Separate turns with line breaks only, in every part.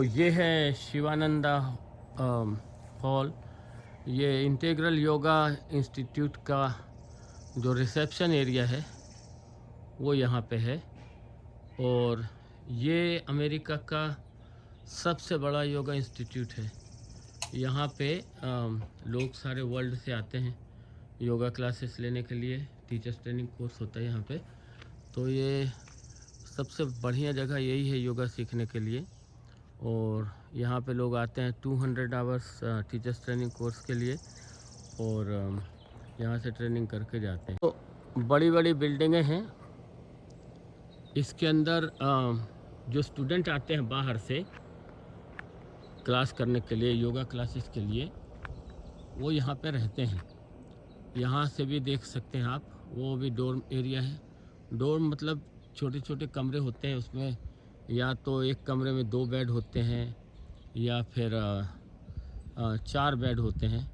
तो ये है शिवानंदा हॉल। ये इंटीग्रल योगा इंस्टीट्यूट का जो रिसेप्शन एरिया है वो यहाँ पे है। और ये अमेरिका का सबसे बड़ा योगा इंस्टीट्यूट है। यहाँ पे लोग सारे वर्ल्ड से आते हैं योगा क्लासेस लेने के लिए। टीचर्स ट्रेनिंग कोर्स होता है यहाँ पे। तो ये सबसे बढ़िया जगह यही है योगा सीखने के लिए। और यहाँ पे लोग आते हैं 200 आवर्स टीचर्स ट्रेनिंग कोर्स के लिए और यहाँ से ट्रेनिंग करके जाते हैं। तो बड़ी बड़ी बिल्डिंगें हैं। इसके अंदर जो स्टूडेंट आते हैं बाहर से क्लास करने के लिए, योगा क्लासेस के लिए, वो यहाँ पे रहते हैं। यहाँ से भी देख सकते हैं आप, वो भी डोर्म एरिया है। डोर्म मतलब छोटे छोटे कमरे होते हैं, उसमें या तो एक कमरे में 2 बेड होते हैं या फिर 4 बेड होते हैं।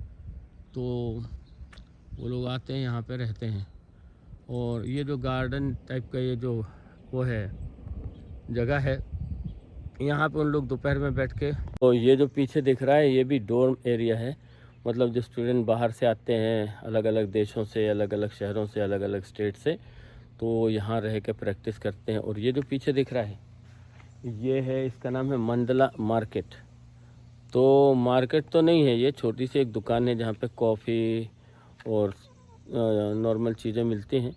तो वो लोग आते हैं यहाँ पे रहते हैं। और ये जो गार्डन टाइप का ये जो वो है जगह है, यहाँ पे उन लोग दोपहर में बैठ के। तो ये जो पीछे दिख रहा है ये भी डोर्म एरिया है। मतलब जो स्टूडेंट बाहर से आते हैं, अलग अलग देशों से, अलग अलग शहरों से, अलग अलग स्टेट से, तो यहाँ रह के प्रैक्टिस करते हैं। और ये जो पीछे दिख रहा है ये है, इसका नाम है मंडला मार्केट। तो मार्केट तो नहीं है, ये छोटी सी एक दुकान है जहाँ पे कॉफ़ी और नॉर्मल चीज़ें मिलती हैं।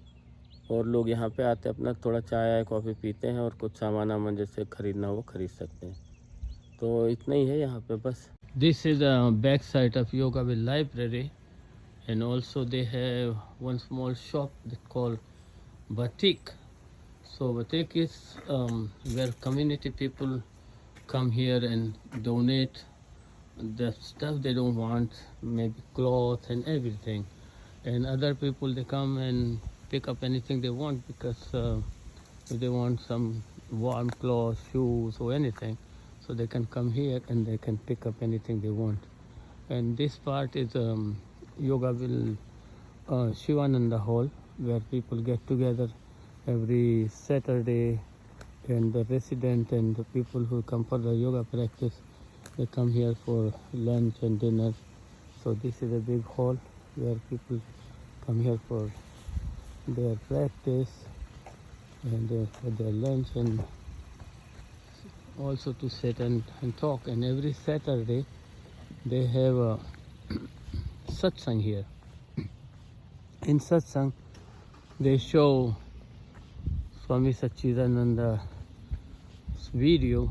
और लोग यहाँ पे आते हैं, अपना थोड़ा चाय कॉफ़ी पीते हैं और कुछ सामान वामान जैसे ख़रीदना हो वो ख़रीद सकते हैं। तो इतना ही है यहाँ पे बस। This is back side of yoga with library and also they have one small shop that called Batik. So Batik is where community people come here and donate the stuff they don't want, maybe cloth and everything. And other people, they come and pick up anything they want, because if they want some warm clothes, shoes or anything, so they can come here and they can pick up anything they want. And this part is Yogaville Shivananda Hall, where people get together every Saturday, and the resident and the people who come for the yoga practice, they come here for lunch and dinner. So this is a big hall where people come here for their practice and for their lunch, and also to sit and talk. And every Saturday they have a satsang here. In satsang they show Swami Satchidananda's video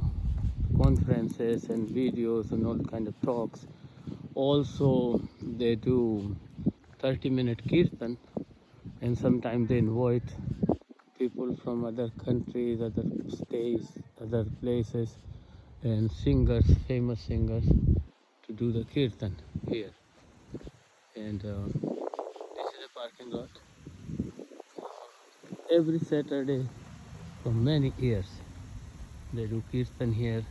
conferences and videos and all kind of talks. Also they do 30-minute kirtan, and sometimes they invite people from other countries, other states, other places, and singers, famous singers, to do the kirtan here. And this is a parking lot. Every Saturday for many years they do kirtan here,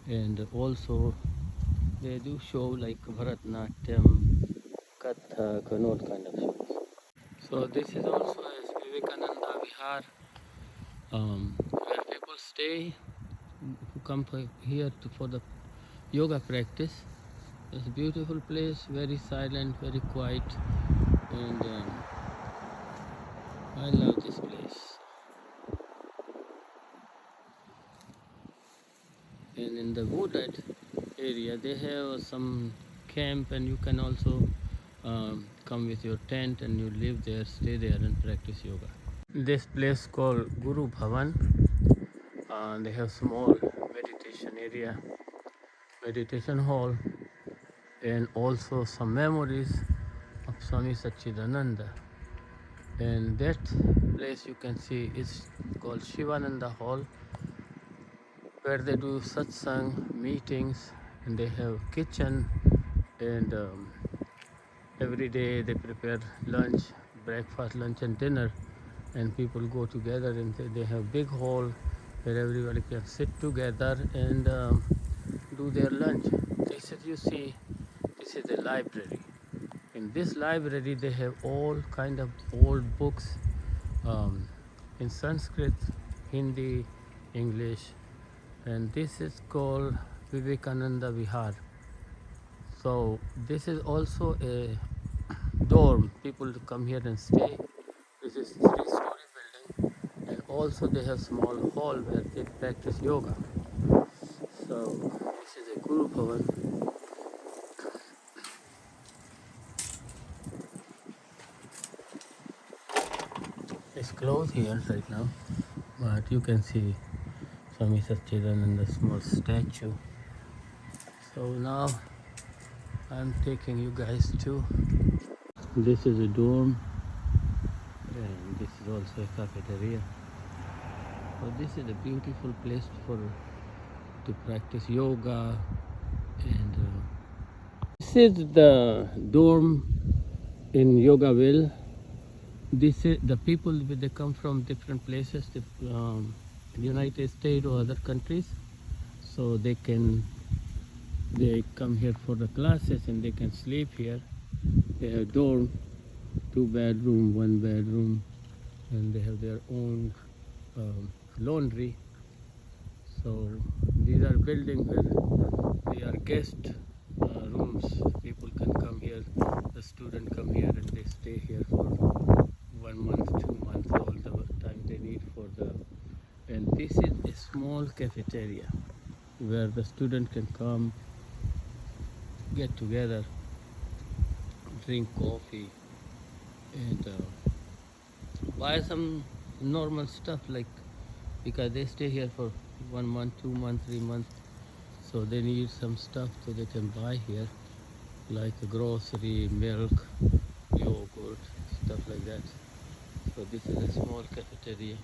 and also they do show like Bharatnatyam, Kathak, and all kind of shows. So this is also a Vivekananda Vihar, where people stay who come here for the yoga practice. It's a beautiful place, very silent, very quiet, and I love this place. And in the wooded area they have some camp, and you can also come with your tent and you live there, stay there and practice yoga. This place called Guru Bhavan, they have small meditation area, meditation hall, and also some memories of Swami Satchidananda. And that place you can see is called Shivananda Hall, where they do satsang meetings, and they have kitchen, and every day they prepare lunch, breakfast, lunch and dinner, and people go together, and they have big hall where everybody can sit together and do their lunch. This is, you see, this is the library. In this library they have all kind of old books in Sanskrit, Hindi, English, and this is called Vivekananda Vihar. So this is also a dorm. People come here and stay. This is 3-story building, and also they have small hall where they practice yoga. So this is a Guru Bhavan. It's closed here right now, but you can see Swami Satchidananda small statue. So now I'm taking you guys to. This is a dorm, and this is also a cafeteria. So this is a beautiful place to practice yoga, and this is the dorm in Yogaville. This is the people. They come from different places, United States or other countries, so they come here for the classes and they can sleep here. They have dorm, 2 bedroom, 1 bedroom, and they have their own laundry. So these are buildings where they are guest rooms. People can come here, the student come here and they stay here for 1 month, 2 months, all the time they need for the. And this is a small cafeteria where the student can come, get together, drink coffee, and buy some normal stuff, like because they stay here for 1 month, 2 months, 3 months, so they need some stuff so they can buy here, like grocery, milk, yogurt, stuff like that. So this is a small cafeteria.